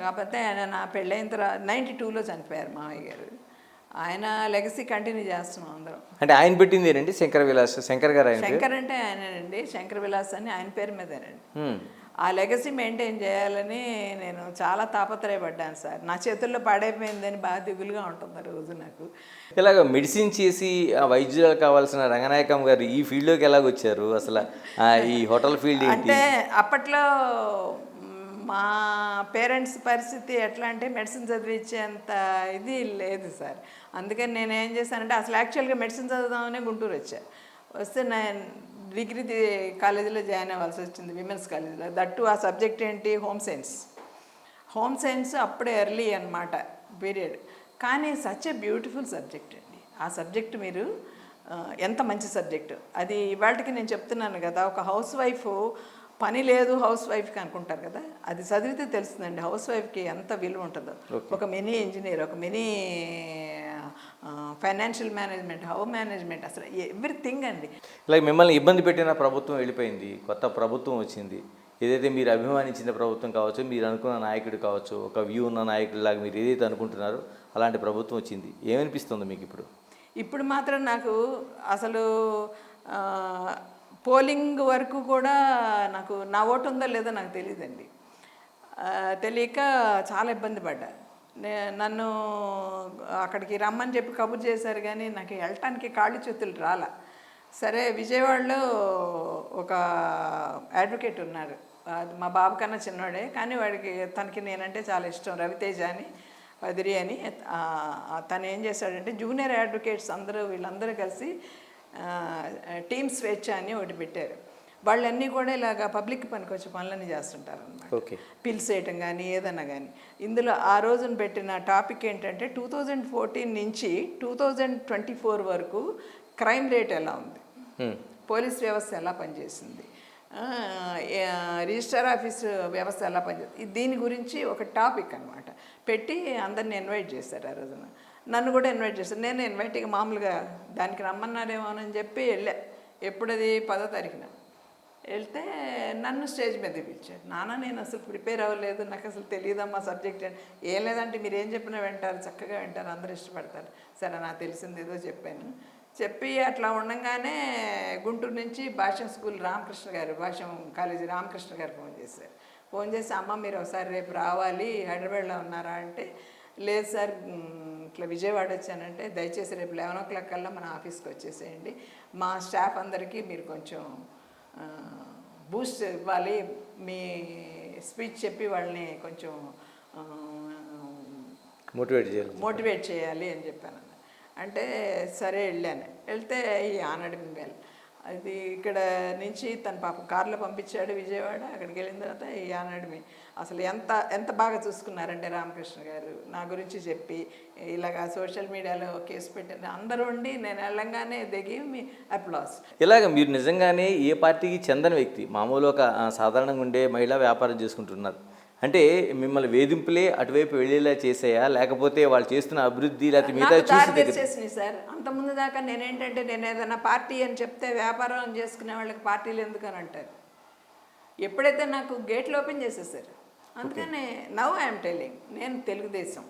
కాకపోతే ఆయన నా పెళ్ళైన తర్వాత 92లో చనిపోయారు మామయ్య గారు. ఆయన లెగసీ కంటిన్యూ చేస్తున్నాం అందరం. అంటే ఆయన పెట్టింది ఏంటండి? శంకర విలాస్, శంకర్ గారు. శంకర్ అంటే ఆయనండి, శంకర విలాస్ అని ఆయన పేరు మీదేనండి. ఆ లెగసీ మెయింటైన్ చేయాలని నేను చాలా తాపత్రయపడ్డాను సార్. నా చేతుల్లో పాడైపోయిందని బాగా దిగులుగా ఉంటుంది రోజు నాకు. ఇలాగ మెడిసిన్ చేసి వైద్యులు కావాల్సిన రంగనాయకం గారు ఈ ఫీల్డ్లోకి ఎలాగొచ్చారు అసలు? ఈ హోటల్ ఫీల్డ్ అంటే అప్పట్లో మా పేరెంట్స్ పరిస్థితి ఎట్లా అంటే మెడిసిన్ చదివించేంత ఇది లేదు సార్. అందుకని నేను ఏం చేశానంటే, అసలు యాక్చువల్గా మెడిసిన్ చదువుదామని గుంటూరు వస్తే డిగ్రీ కాలేజీలో జాయిన్ అవ్వాల్సి వచ్చింది, విమెన్స్ కాలేజీలో. దట్టు ఆ సబ్జెక్ట్ ఏంటి, హోమ్ సైన్స్. హోమ్ సైన్స్ అప్పుడే ఎర్లీ అన్నమాట పీరియడ్. కానీ సచ్ ఏ బ్యూటిఫుల్ సబ్జెక్ట్ అండి ఆ సబ్జెక్ట్. మీరు ఎంత మంచి సబ్జెక్టు అది. ఇవాళకి నేను చెప్తున్నాను కదా, ఒక హౌస్ వైఫ్ పని లేదు హౌస్ వైఫ్కి అనుకుంటారు కదా, అది చదివితే తెలుస్తుందండి హౌస్ వైఫ్కి ఎంత విలువ ఉంటుందో. ఒక మినీ ఇంజనీర్, ఒక mini financial management, house management, అసలు ఎవ్రీథింగ్ అండి. ఇలా మిమ్మల్ని ఇబ్బంది పెట్టిన ప్రభుత్వం వెళ్ళిపోయింది, కొత్త ప్రభుత్వం వచ్చింది. ఏదైతే మీరు అభిమానించిన ప్రభుత్వం కావచ్చు, మీరు అనుకున్న నాయకుడు కావచ్చు, ఒక వ్యూ ఉన్న నాయకుడిలాగా మీరు ఏదైతే అనుకుంటున్నారో అలాంటి ప్రభుత్వం వచ్చింది. ఏమనిపిస్తుంది మీకు ఇప్పుడు? ఇప్పుడు మాత్రం నాకు అసలు పోలింగ్ వరకు కూడా నాకు నా ఓటు ఉందో లేదో నాకు తెలియదండి. తెలియక చాలా ఇబ్బంది పడ్డా. నన్ను అక్కడికి రమ్మని చెప్పి కబురు చేశారు, కానీ నాకు వెళ్ళటానికి కాళ్ళు చేతులు రాలా. సరే, విజయవాడలో ఒక అడ్వకేట్ ఉన్నారు, మా బాబు కన్నా చిన్నవాడే, కానీ తనకి నేనంటే చాలా ఇష్టం, రవితేజ అని, వదిరి అని. తను ఏం చేశాడంటే జూనియర్ అడ్వకేట్స్ వీళ్ళందరూ కలిసి టీమ్ స్వేచ్ఛ అని ఒకటి పెట్టారు. వాళ్ళన్నీ కూడా ఇలాగ పబ్లిక్ పనికి వచ్చే పనులన్నీ చేస్తుంటారు అన్నమాట. పిల్స్ వేయటం కానీ ఏదన్నా కానీ. ఇందులో ఆ రోజున పెట్టిన టాపిక్ ఏంటంటే 2014 నుంచి 2024 వరకు క్రైమ్ రేట్ ఎలా ఉంది, పోలీస్ వ్యవస్థ ఎలా పనిచేసింది, రిజిస్టర్ ఆఫీస్ వ్యవస్థ ఎలా పనిచేస్తుంది, దీని గురించి ఒక టాపిక్ అనమాట పెట్టి అందరిని ఇన్వైట్ చేశారు. ఆ రోజున నన్ను కూడా ఇన్వైట్ చేశారు. నేను ఇన్వైట్గా మామూలుగా దానికి రమ్మన్నారేమోనని చెప్పి వెళ్ళా. ఎప్పుడది 10వ తారీఖున వెళ్తే నన్ను స్టేజ్ మీద పిలిచాడు. నాన్న, నేను అసలు ప్రిపేర్ అవ్వలేదు, నాకు అసలు తెలియదమ్మా సబ్జెక్ట్ అని. ఏం లేదంటే మీరు ఏం చెప్పినా వింటారు, చక్కగా వింటారు, అందరూ ఇష్టపడతారు. సరే, నాకు తెలిసింది ఏదో చెప్పాను. చెప్పి అట్లా ఉండగానే గుంటూరు నుంచి భాష్యం స్కూల్ రామకృష్ణ గారు, భాష్యం కాలేజీ రామకృష్ణ గారు ఫోన్ చేశారు. ఫోన్ చేసి, అమ్మ మీరు ఒకసారి రేపు రావాలి, హైదరాబాద్లో ఉన్నారా అంటే, లేదు సార్ ఇట్లా విజయవాడ వచ్చానంటే, దయచేసి రేపు 11 o'clock కల్లా మన ఆఫీస్కి వచ్చేసేయండి, మా స్టాఫ్ అందరికీ మీరు కొంచెం బూస్ట్ ఇవ్వాలి, మీ స్పీచ్ చెప్పి వాళ్ళని కొంచెం మోటివేట్ చేయాలి అని చెప్పాను. అంటే సరే వెళ్ళాను. వెళ్తే ఈ ఆనడమి వేల్ అది ఇక్కడ నుంచి తన పాపం కారులో పంపించాడు విజయవాడ. అక్కడికి వెళ్ళిన తర్వాత ఈ ఆనడమి అసలు ఎంత బాగా చూసుకున్నారంటే రామకృష్ణ గారు నా గురించి చెప్పి, ఇలాగా సోషల్ మీడియాలో కేసు పెట్టారు అందరూ ఉండి, నేను వెళ్ళంగానే దిగి మీ అప్లాస్. ఇలాగ మీరు నిజంగానే ఏ పార్టీకి చెందని వ్యక్తి, మామూలు ఒక సాధారణంగా ఉండే మహిళా వ్యాపారం చేసుకుంటున్నారు అంటే, మిమ్మల్ని వేధింపులే అటువైపు వెళ్ళేలా చేసాయా, లేకపోతే వాళ్ళు చేస్తున్న అభివృద్ధి లేకపోతే మిగతా చేసినాయి సార్. అంతకుముందు దాకా నేనేంటంటే, నేను ఏదైనా పార్టీ అని చెప్తే వ్యాపారం చేసుకునే వాళ్ళకి పార్టీలు ఎందుకని అంటారు. ఎప్పుడైతే నాకు గేట్లు ఓపెన్ చేసేసారు, అందుకనే నవ్ ఐఎమ్ టెల్లింగ్, నేను తెలుగుదేశం,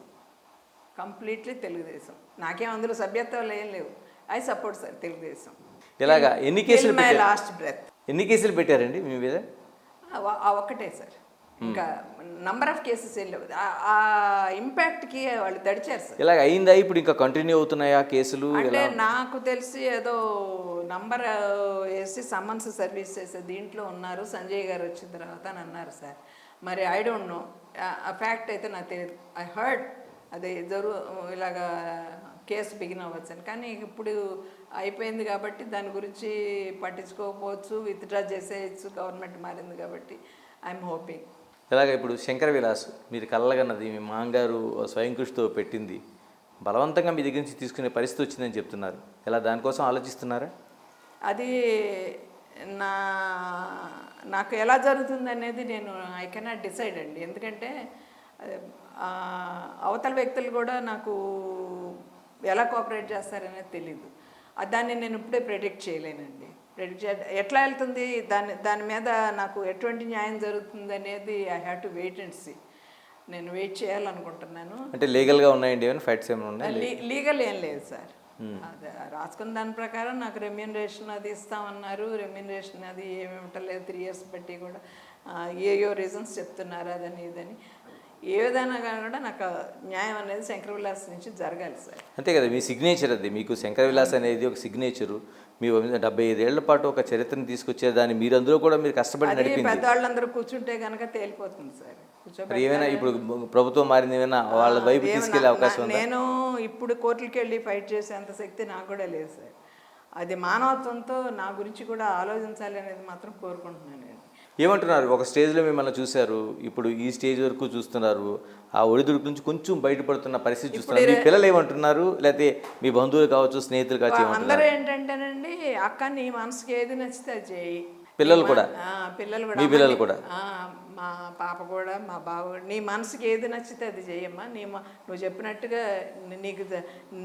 కంప్లీట్లీ తెలుగుదేశం. నాకేం అందులో సభ్యత్వాలు ఏం లేవు. I support sir Telugu Desam. ఇలాగా ఎన్ని కేసులు మై లాస్ట్ బ్రెత్. ఎన్ని కేసులు పెట్టారండి మీ మీద? ఒక్కటే సార్, ఇంకా నంబర్ ఆఫ్ కేసెస్ వెళ్ళవు. ఆ ఇంపాక్ట్కి వాళ్ళు తడిచారు సార్. ఇలాగ అయిందా? ఇప్పుడు ఇంకా కంటిన్యూ అవుతున్నాయా కేసులు? అంటే నాకు తెలిసి ఏదో నంబర్ వేసి సమ్మన్స్ సర్వీస్ చేసే దీంట్లో ఉన్నారు, సంజయ్ గారు వచ్చిన తర్వాత అని అన్నారు సార్. మరి ఐ డోంట్ నో, ఆ ఫ్యాక్ట్ అయితే నాకు తెలియదు. ఐ హర్డ్ అది ఇలాగా కేసు బిగిన్ అవ్వచ్చు అని. కానీ ఇప్పుడు అయిపోయింది కాబట్టి దాని గురించి పట్టించుకోకపోవచ్చు, విత్డ్రా చేసేయచ్చు, గవర్నమెంట్ మారింది కాబట్టి ఐఎమ్ హోపింగ్. ఇలాగ ఇప్పుడు శంకర విలాస్ మీరు కళ్ళగన్నది మీ మామగారు స్వయం కృషితో పెట్టింది, బలవంతంగా మీ దగ్గర నుంచి తీసుకునే పరిస్థితి వచ్చిందని చెప్తున్నారు. ఇలా దానికోసం ఆలోచిస్తున్నారా? అది నాకు ఎలా జరుగుతుంది అనేది నేను ఐ కెనాట్ డిసైడ్ అండి. ఎందుకంటే అవతల వ్యక్తులు కూడా నాకు ఎలా కోఆపరేట్ చేస్తారనేది తెలీదు. దాన్ని నేను ఇప్పుడే ప్రెడిక్ట్ చేయలేనండి. ఎట్లా వెళ్తుంది దాని మీద నాకు ఎటువంటి న్యాయం జరుగుతుంది అనేది I have to wait and see. నేను వెయిట్ చేయాలనుకుంటున్నాను. అంటే లీగల్గా ఉన్నాయండి ఏమైనా ఫైట్స్ ఏమైనా ఉన్నాయి? లీగల్ ఏం లేదు సార్. అదే రాసుకున్న దాని ప్రకారం నాకు రెమ్యూనరేషన్ అది ఇస్తామన్నారు. రెమ్యూనరేషన్ అది ఏమి ఇవ్వట్లేదు 3 years బట్టి కూడా. ఏయో రీజన్స్ చెప్తున్నారు అదని ఇదని. ఏ విధంగా కూడా నాకు న్యాయం అనేది శంకర విలాస్ నుంచి జరగాలి సార్. అంతే కదా, మీ సిగ్నేచర్ అది. మీకు శంకర విలాస్ అనేది ఒక సిగ్నేచరు. మీ 75 ఏళ్ల పాటు ఒక చరిత్రను తీసుకొచ్చేదాన్ని మీరు అందులో కూడా మీరు కష్టపడి నడిపింది. పెద్దవాళ్ళందరూ కూర్చుంటే కనుక తేలిపోతుంది సార్. ఏమైనా ఇప్పుడు ప్రభుత్వం మారింది, ఏమైనా వాళ్ళ వైపు తీసుకెళ్లే అవకాశం ఉందా? నేను ఇప్పుడు కోర్టులకి వెళ్ళి ఫైట్ చేసేంత శక్తి నాకు కూడా లేదు సార్. అది మానవత్వంతో నా గురించి కూడా ఆలోచించాలి అనేది మాత్రం కోరుకుంటున్నాను నేను. ఏమంటున్నారు? ఒక స్టేజ్లో మిమ్మల్ని చూశారు, ఇప్పుడు ఈ స్టేజ్ వరకు చూస్తున్నారు, ఆ ఒడిదుడుకు నుంచి కొంచెం బయటపడుతున్న పరిస్థితి చూస్తున్నారు. మీ పిల్లలు ఏమంటున్నారు? లేకపోతే మీ బంధువులు కావచ్చు, స్నేహితులు కావచ్చు అందరూ ఏమంటున్నారు? ఏంటంటేనండి, అక్క నీ మనసుకి ఏది నచ్చితే అది చేయి. పిల్లలు కూడా? పిల్లలు కూడా, మీ పిల్లలు కూడా? మా పాప కూడా, మా బావ కూడా, నీ మనసుకి ఏది నచ్చితే అది చేయమ్మా. నువ్వు చెప్పినట్టుగా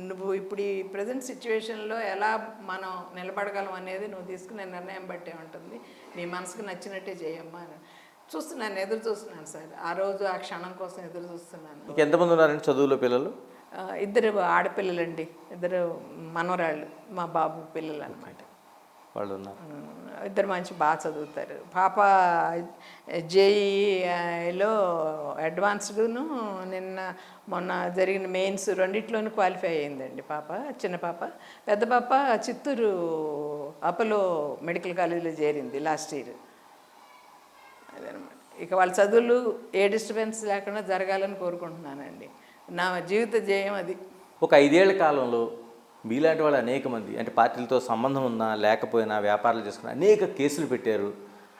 నువ్వు ఇప్పుడు ఈ ప్రజెంట్ సిచ్యువేషన్లో ఎలా మనం నిలబడగలం అనేది నువ్వు తీసుకునే నిర్ణయం బట్టే ఉంటుంది. నీ మనసుకు నచ్చినట్టే చేయమ్మా అని చూస్తున్నాను, ఎదురు చూస్తున్నాను సార్. ఆ రోజు ఆ క్షణం కోసం ఎదురు చూస్తున్నాను. మీకు ఎంతమంది ఉన్నారండి చదువులో పిల్లలు? ఇద్దరు ఆడపిల్లలండి, ఇద్దరు మనవరాళ్ళు, మా బాబు పిల్లలు అనమాట. వాళ్ళు ఉన్నారు. ఇద్దరు మంచి బాగా చదువుతారు. పాప జేఈలో అడ్వాన్స్డ్ను మొన్న జరిగిన మెయిన్స్ రెండిట్లోనూ క్వాలిఫై అయ్యిందండి పాప, చిన్న పాప. పెద్ద పాప చిత్తూరు అపోలో మెడికల్ కాలేజీలో చేరింది లాస్ట్ ఇయర్. అదనమాట. ఇక వాళ్ళ చదువులు ఏ డిస్టర్బెన్స్ లేకుండా జరగాలని కోరుకుంటున్నానండి. నా జీవిత ధ్యేయం అది. ఒక 5 ఏళ్ల కాలంలో మీలాంటి వాళ్ళు అనేక మంది, అంటే పార్టీలతో సంబంధం ఉన్నా లేకపోయినా వ్యాపారాలు చేసుకున్న అనేక కేసులు పెట్టారు,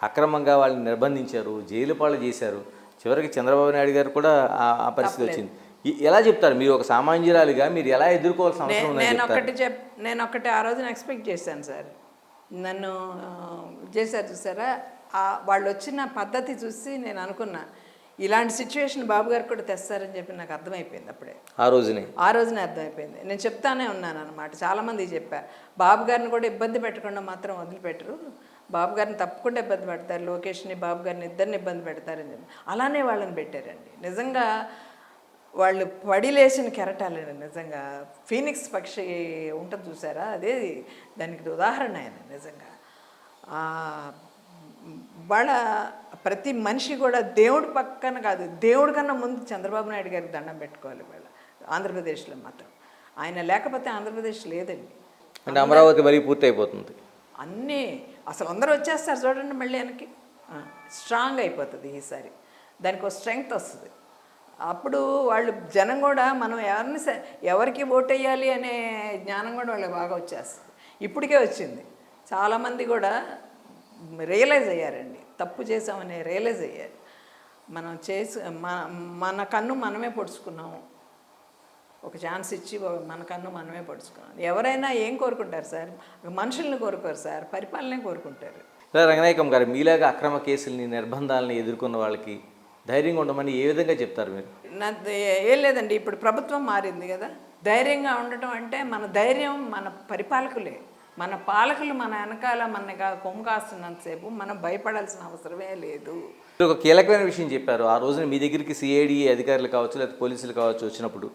అక్రమంగా వాళ్ళని నిర్బంధించారు, జైలు పాలు చేశారు. చివరికి చంద్రబాబు నాయుడు గారు కూడా ఆ పరిస్థితి వచ్చింది. ఎలా చెప్తారు? మీరు ఒక సామాన్యురాలిగా మీరు ఎలా ఎదుర్కోవాల్సిన అవసరం ఉందని నేను ఒకటి ఆ రోజున ఎక్స్పెక్ట్ చేశాను సార్. నన్ను చేశారు చూసారా, వాళ్ళు వచ్చిన పద్ధతి చూసి నేను అనుకున్నా ఇలాంటి సిచ్యువేషన్ బాబు గారు కూడా తెస్తారని చెప్పి నాకు అర్థమైపోయింది అప్పుడే. ఆ రోజునే అర్థమైపోయింది. నేను చెప్తానే ఉన్నాను అనమాట, చాలామంది చెప్పారు బాబు గారిని కూడా ఇబ్బంది పెట్టకుండా మాత్రం వదిలిపెట్టరు, బాబు గారిని తప్పకుండా ఇబ్బంది పెడతారు, లోకేష్ని బాబు గారిని ఇద్దరిని ఇబ్బంది పెడతారని చెప్పి అలానే వాళ్ళని పెట్టారండి. నిజంగా వాళ్ళు పడిలేసిన కెరటాలండి. నిజంగా ఫీనిక్స్ పక్షి ఉంటుంది చూసారా, అదే దానికి ఉదాహరణ ఆయన. నిజంగా వాళ్ళ ప్రతి మనిషి కూడా దేవుడి పక్కన కాదు, దేవుడి కన్నా ముందు చంద్రబాబు నాయుడు గారికి దండం పెట్టుకోవాలి వాళ్ళ ఆంధ్రప్రదేశ్లో మాత్రం. ఆయన లేకపోతే ఆంధ్రప్రదేశ్ లేదండి. అంటే అమరావతి మరీ పూర్తి అయిపోతుంది, అన్నీ అసలు అందరూ వచ్చేస్తారు చూడండి, మళ్ళీ వెనక్కి స్ట్రాంగ్ అయిపోతుంది ఈసారి, దానికి ఒక స్ట్రెంగ్త్ వస్తుంది. అప్పుడు వాళ్ళు జనం కూడా మనం ఎవరికి ఓటు వేయాలి అనే జ్ఞానం కూడా వాళ్ళకి బాగా వచ్చేస్తుంది. ఇప్పటికే వచ్చింది. చాలామంది కూడా రియలైజ్ అయ్యారండి, తప్పు చేసామని రియలైజ్ అయ్యారు. మనం మన కన్ను మనమే పొడుచుకున్నాము, ఒక ఛాన్స్ ఇచ్చి మన కన్ను మనమే పొడుచుకున్నాం. ఎవరైనా ఏం కోరుకుంటారు సార్? మనుషుల్ని కోరుకోరు సార్, పరిపాలనే కోరుకుంటారు. రంగనాయకం గారు, మీలాగా అక్రమ కేసుల్ని, నిర్బంధాలని ఎదుర్కొన్న వాళ్ళకి ధైర్యంగా ఉండమని ఏ విధంగా చెప్తారు మీరు? ఏం లేదండి, ఇప్పుడు ప్రభుత్వం మారింది కదా, ధైర్యంగా ఉండటం అంటే మన ధైర్యం మన పరిపాలకులే. మన పాలకులు మన వెనకాల మన కొమ్ము కాస్తున్నంతసేపు మనం భయపడాల్సిన అవసరమే లేదు. ఒక కీలకమైన విషయం చెప్పారు. ఆ రోజున మీ దగ్గరికి సిఐడి అధికారులు కావచ్చు, లేకపోతే పోలీసులు కావచ్చు వచ్చినప్పుడు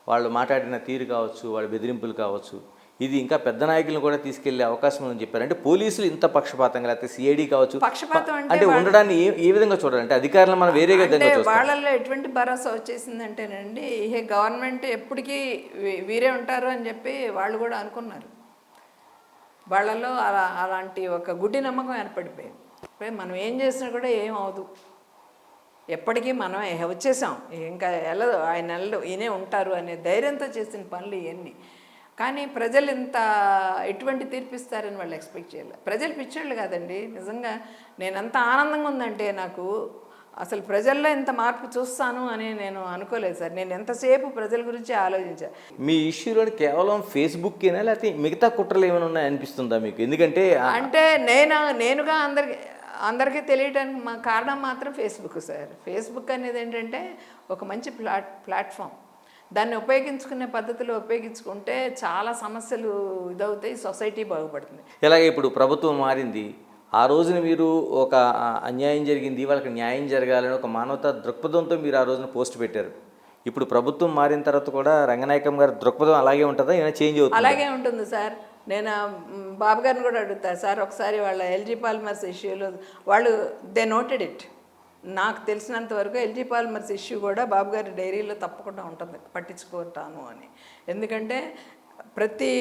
వాళ్ళు మాట్లాడిన తీరు కావచ్చు, వాళ్ళ బెదిరింపులు కావచ్చు, ఇది ఇంకా పెద్ద నాయకులను కూడా తీసుకెళ్లే అవకాశం ఉందని చెప్పారు. అంటే పోలీసులు ఇంత పక్షపాతంగా, లేకపోతే సిఐడి కావచ్చు, పక్షపాతం అంటే ఉండడాన్ని ఏ విధంగా చూడాలంటే అధికారులు మనం వేరేగా వాళ్ళల్లో ఎటువంటి భరోసా వచ్చేసిందంటేనండి, ఈ గవర్నమెంట్ ఎప్పటికీ వీరే ఉంటారు అని చెప్పి వాళ్ళు కూడా అనుకున్నారు. వాళ్ళలో అలాంటి ఒక గుడ్డి నమ్మకం ఏర్పడిపోయింది. మనం ఏం చేసినా కూడా ఏం అవదు, ఎప్పటికీ మనం వచ్చేసాం, ఇంకా వెళ్ళదు, ఆయన నెలలు ఈయనే ఉంటారు అనే ధైర్యంతో చేసిన పనులు ఇవన్నీ. కానీ ప్రజలు ఇంత ఎటువంటి తీర్పిస్తారని వాళ్ళు ఎక్స్పెక్ట్ చేయాలి. ప్రజలు పిచ్చోళ్ళు కాదండి. నిజంగా నేను ఎంత ఆనందంగా ఉందంటే నాకు అసలు ప్రజల్లో ఇంత మార్పు చూస్తాను అని నేను అనుకోలేదు సార్. నేను ఎంతసేపు ప్రజల గురించి ఆలోచించాను. మీ ఇష్యూలో కేవలం ఫేస్బుక్కేనా లేకపోతే మిగతా కుట్రలు ఏమైనా ఉన్నాయి అనిపిస్తుందా మీకు? ఎందుకంటే అంటే నేనుగా అందరికీ తెలియడానికి మా కారణం మాత్రం ఫేస్బుక్ సార్. ఫేస్బుక్ అనేది ఏంటంటే ఒక మంచి ప్లాట్ఫామ్. దాన్ని ఉపయోగించుకునే పద్ధతిలో ఉపయోగించుకుంటే చాలా సమస్యలు ఇదవుతాయి, సొసైటీ బాగుపడుతుంది. ఇలాగే ఇప్పుడు ప్రభుత్వం మారింది, ఆ రోజున మీరు ఒక అన్యాయం జరిగింది, వాళ్ళకి న్యాయం జరగాలని ఒక మానవతా దృక్పథంతో మీరు ఆ రోజున పోస్ట్ పెట్టారు. ఇప్పుడు ప్రభుత్వం మారిన తర్వాత కూడా రంగనాయకం గారి దృక్పథం అలాగే ఉంటుందా, ఏమైనా చేంజ్ అవుతుంది? అలాగే ఉంటుంది సార్. నేను బాబు గారిని కూడా అడుగుతాను సార్, ఒకసారి వాళ్ళ ఎల్జీ పాలిమర్స్ ఇష్యూలో వాళ్ళు దే నోటెడ్ ఇట్. నాకు తెలిసినంత వరకు ఎల్జీ పాలిమర్స్ ఇష్యూ కూడా బాబు గారి డైరీలో తప్పకుండా ఉంటుంది, పట్టించుకుంటాను అని. ఎందుకంటే ప్రతి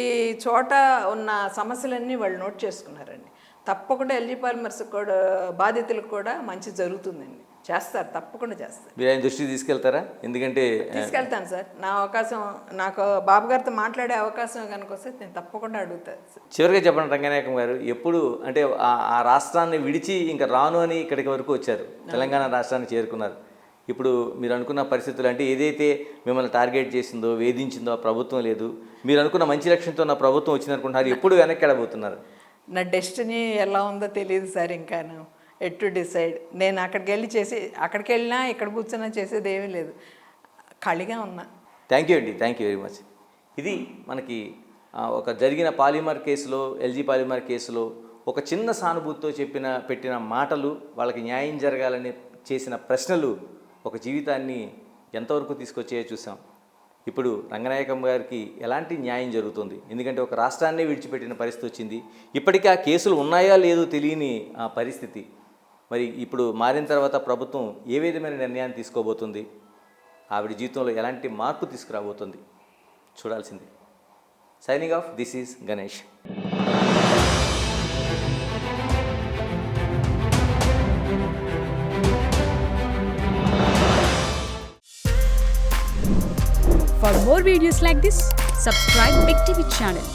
చోట ఉన్న సమస్యలన్నీ వాళ్ళు నోట్ చేసుకున్నారండి. తప్పకుండా ఎల్జీ పాలిమర్స్ కూడా బాధితులకు కూడా మంచి జరుగుతుందండి. చేస్తారు, తప్పకుండా చేస్తారు. మీరు ఆయన దృష్టికి తీసుకెళ్తారా? ఎందుకంటే తీసుకెళ్తాను సార్. నా అవకాశం, నాకు బాబు గారితో మాట్లాడే అవకాశం కనుక వస్తే నేను తప్పకుండా అడుగుతాను సార్. చివరిగా చెప్పండి రంగనాయకం గారు, ఎప్పుడు అంటే ఆ రాష్ట్రాన్ని విడిచి ఇంకా రాను అని ఇక్కడికి వరకు వచ్చారు, తెలంగాణ రాష్ట్రాన్ని చేరుకున్నారు. ఇప్పుడు మీరు అనుకున్న పరిస్థితులు అంటే ఏదైతే మిమ్మల్ని టార్గెట్ చేసిందో, వేధించిందో ఆ ప్రభుత్వం లేదు, మీరు అనుకున్న మంచి లక్ష్యంతో నా ప్రభుత్వం వచ్చిందనుకుంటున్నారు, ఎప్పుడు వెనక్కి వెళ్ళబోతున్నారు? నా డెస్టినీ ఎలా ఉందో తెలియదు సార్. ఇంకాను ఎట్ టు డిసైడ్. నేను అక్కడికి వెళ్ళినా ఇక్కడ కూర్చున్నా చేసేది ఏమీ లేదు, ఖాళీగా ఉన్నా. థ్యాంక్ యూ అండి, థ్యాంక్ యూ వెరీ మచ్. ఇది మనకి ఒక జరిగిన పాలిమర్ కేసులో, ఎల్జీ పాలిమర్ కేసులో ఒక చిన్న సానుభూతితో పెట్టిన మాటలు, వాళ్ళకి న్యాయం జరగాలని చేసిన ప్రశ్నలు ఒక జీవితాన్ని ఎంతవరకు తీసుకొచ్చాయో చూసాం. ఇప్పుడు రంగనాయకం గారికి ఎలాంటి న్యాయం జరుగుతుంది? ఎందుకంటే ఒక రాష్ట్రాన్నే విడిచిపెట్టిన పరిస్థితి వచ్చింది. ఇప్పటికీ ఆ కేసులు ఉన్నాయా లేదో తెలియని ఆ పరిస్థితి. మరి ఇప్పుడు మారిన తర్వాత ప్రభుత్వం ఏ విధమైన నిర్ణయాన్ని తీసుకోబోతుంది? ఆవిడ జీవితంలో ఎలాంటి మార్పు తీసుకురాబోతుంది? చూడాల్సింది. Signing off, this is Ganesh. For more videos like this, subscribe Big TV channel.